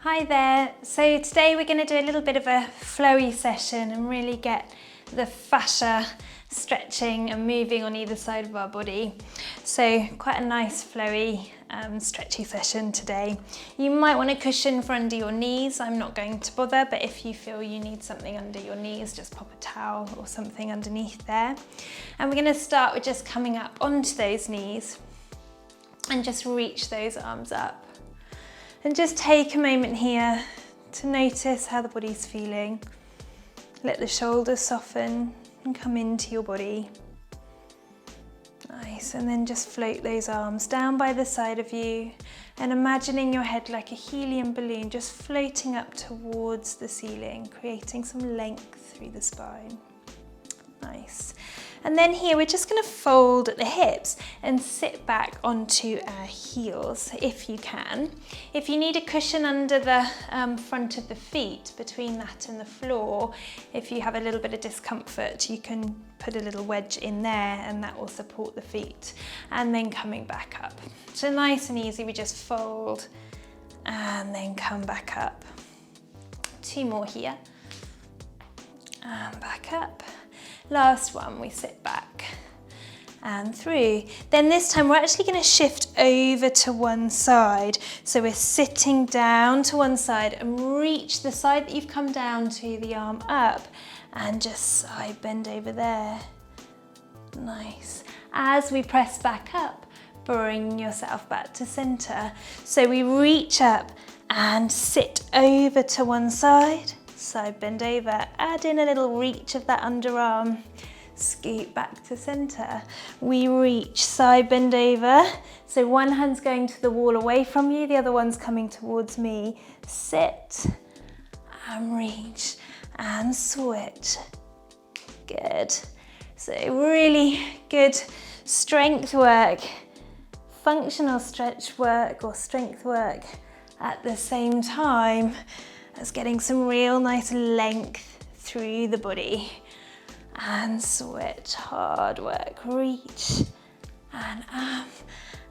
Hi there. So today we're going to do a little bit of a flowy session and really get the fascia stretching and moving on either side of our body. So quite a nice flowy stretchy session today. You might want a cushion for under your knees. I'm not going to bother, but if you feel you need something under your knees, just pop a towel or something underneath there. And we're going to start with just coming up onto those knees and just reach those arms up. And just take a moment here to notice how the body's feeling. Let the shoulders soften and come into your body. Nice, and then just float those arms down by the side of you and imagining your head like a helium balloon just floating up towards the ceiling, creating some length through the spine. Nice. And then here we're just going to fold at the hips and sit back onto our heels if you can. If you need a cushion under the front of the feet, between that and the floor, if you have a little bit of discomfort, you can put a little wedge in there and that will support the feet. And then coming back up. So nice and easy, we just fold and then come back up. Two more here. And back up. Last one, we sit back and through. Then this time we're actually going to shift over to one side. So we're sitting down to one side and reach the side that you've come down to, the arm up, and just side bend over there. Nice. As we press back up, bring yourself back to center. So we reach up and sit over to one side. Side bend over, add in a little reach of that underarm, scoot back to center. We reach, side bend over, so one hand's going to the wall away from you, the other one's coming towards me. Sit and reach and switch. Good. So really good strength work, functional stretch work or strength work at the same time. That's getting some real nice length through the body. And switch, hard work, reach and up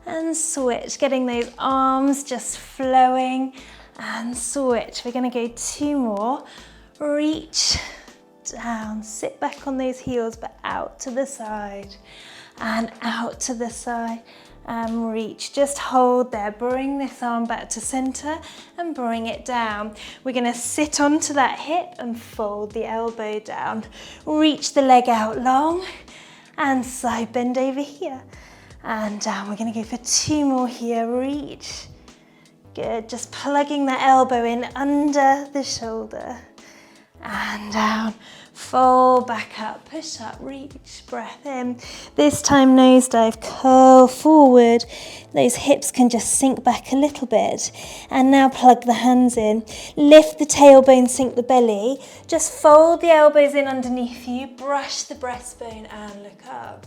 and switch, getting those arms just flowing and switch. We're gonna go two more, reach down, sit back on those heels but out to the side and out to the side. And reach, just hold there, bring this arm back to center and bring it down. We're gonna sit onto that hip and fold the elbow down. Reach the leg out long and side bend over here and down. We're gonna go for two more here, reach. Good, just plugging that elbow in under the shoulder and down. Fold back up, push up, reach, breath in. This time nosedive, curl forward. Those hips can just sink back a little bit. And now plug the hands in. Lift the tailbone, sink the belly. Just fold the elbows in underneath you, brush the breastbone and look up.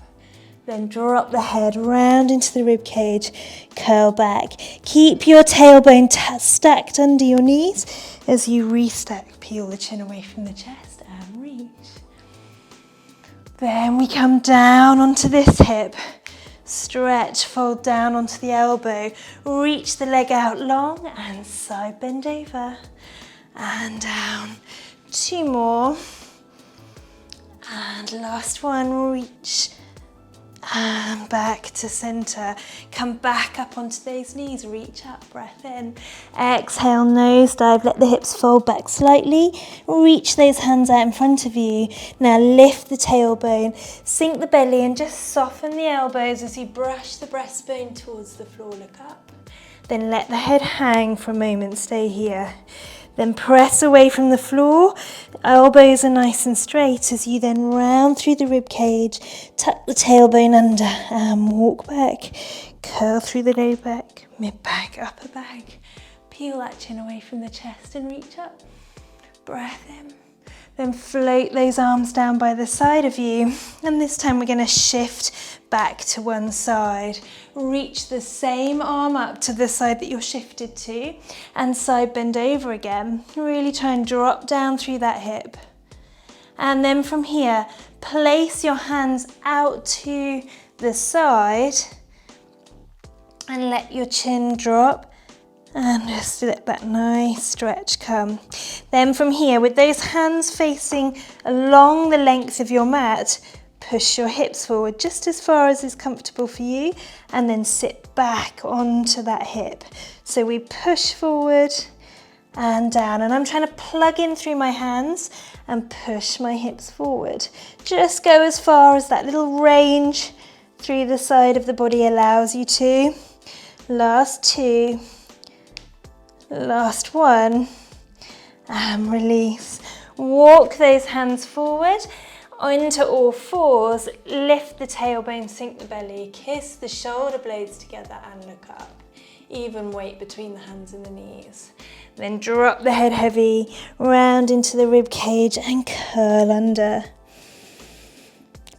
Then drop the head round into the rib cage, curl back. Keep your tailbone stacked under your knees as you restack. Peel the chin away from the chest and reach. Then we come down onto this hip. Stretch, fold down onto the elbow. Reach the leg out long and side bend over. And down. Two more. And last one, reach. And back to center. Come back up onto those knees, reach up, breath in. Exhale, nosedive, let the hips fold back slightly. Reach those hands out in front of you. Now lift the tailbone, sink the belly and just soften the elbows as you brush the breastbone towards the floor, look up. Then let the head hang for a moment, stay here. Then press away from the floor, elbows are nice and straight as you then round through the rib cage, tuck the tailbone under and walk back. Curl through the low back, mid back, upper back. Peel that chin away from the chest and reach up. Breath in. Then float those arms down by the side of you. And this time we're going to shift back to one side. Reach the same arm up to the side that you're shifted to and side bend over again. Really try and drop down through that hip. And then from here, place your hands out to the side and let your chin drop And just let that nice stretch come. Then from here, with those hands facing along the length of your mat, push your hips forward just as far as is comfortable for you, and then sit back onto that hip. So we push forward and down, and I'm trying to plug in through my hands and push my hips forward. Just go as far as that little range through the side of the body allows you to. Last two. Last one, and release. Walk those hands forward onto all fours, lift the tailbone, sink the belly, kiss the shoulder blades together and look up. Even weight between the hands and the knees. Then drop the head heavy, round into the rib cage and curl under.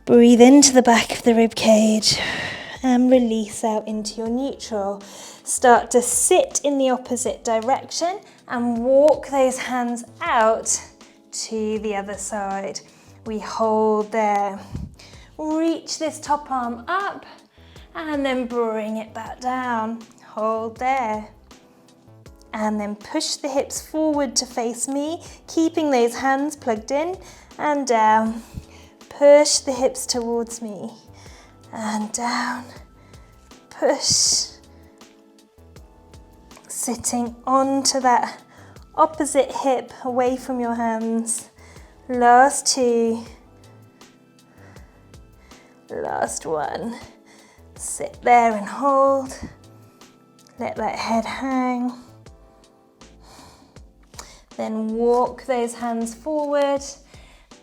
Breathe into the back of the rib cage and release out into your neutral. Start to sit in the opposite direction and walk those hands out to the other side. We hold there. Reach this top arm up and then bring it back down. Hold there. And then push the hips forward to face me, keeping those hands plugged in and down. Push the hips towards me and down. Push. Sitting onto that opposite hip away from your hands. Last two. Last one. Sit there and hold. Let that head hang. Then walk those hands forward,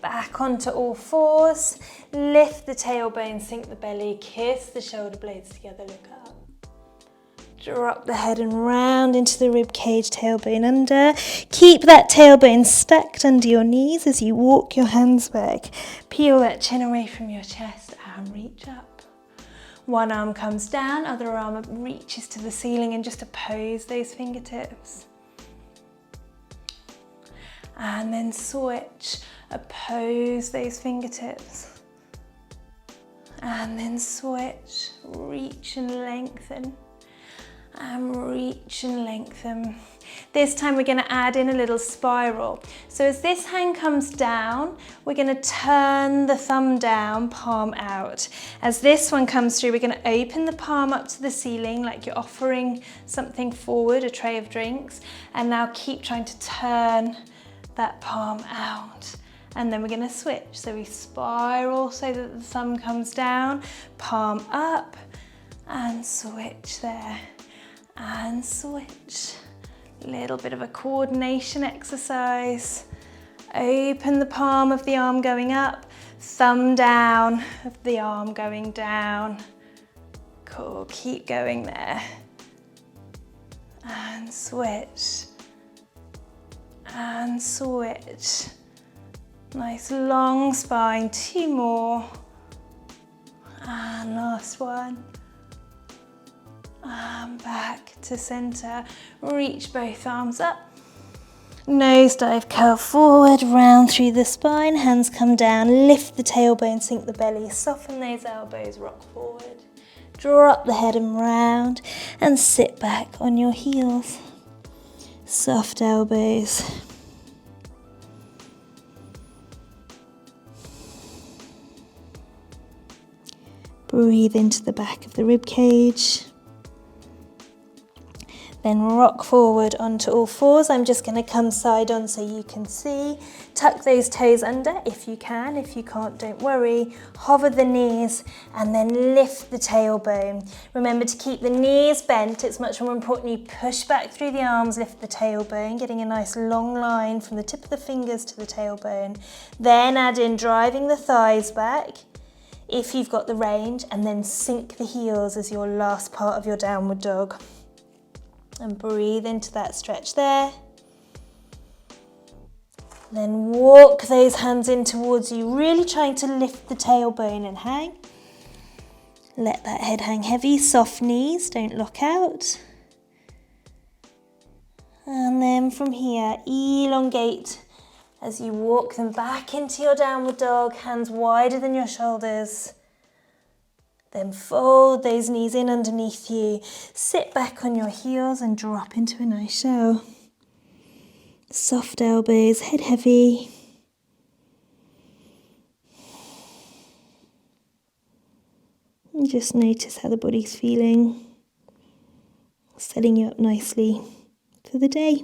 back onto all fours. Lift the tailbone, sink the belly, kiss the shoulder blades together, look up. Drop the head and round into the rib cage, tailbone under. Keep that tailbone stacked under your knees as you walk your hands back. Peel that chin away from your chest and reach up. One arm comes down, other arm reaches to the ceiling, and just oppose those fingertips. And then switch, oppose those fingertips. And then switch, reach and lengthen. And reach and lengthen. This time we're going to add in a little spiral. So as this hand comes down, we're going to turn the thumb down, palm out. As this one comes through, we're going to open the palm up to the ceiling like you're offering something forward, a tray of drinks. And now keep trying to turn that palm out. And then we're going to switch. So we spiral so that the thumb comes down, palm up, and switch there. And switch. Little bit of a coordination exercise. Open the palm of the arm going up, thumb down of the arm going down. Cool, keep going there. And switch. And switch. Nice long spine, two more. And last one. And back to center. Reach both arms up. Nose dive, curl forward, round through the spine. Hands come down, lift the tailbone, sink the belly. Soften those elbows, rock forward. Drop the head and round. And sit back on your heels. Soft elbows. Breathe into the back of the rib cage. Then rock forward onto all fours. I'm just going to come side on so you can see. Tuck those toes under if you can. If you can't, don't worry. Hover the knees and then lift the tailbone. Remember to keep the knees bent. It's much more important you push back through the arms, lift the tailbone, getting a nice long line from the tip of the fingers to the tailbone. Then add in driving the thighs back if you've got the range, and then sink the heels as your last part of your downward dog. And breathe into that stretch there. Then walk those hands in towards you, really trying to lift the tailbone and hang. Let that head hang heavy, soft knees, don't lock out. And then from here, elongate as you walk them back into your downward dog, hands wider than your shoulders. Then fold those knees in underneath you. Sit back on your heels and drop into a nice shell. Soft elbows, head heavy. And just notice how the body's feeling. Setting you up nicely for the day.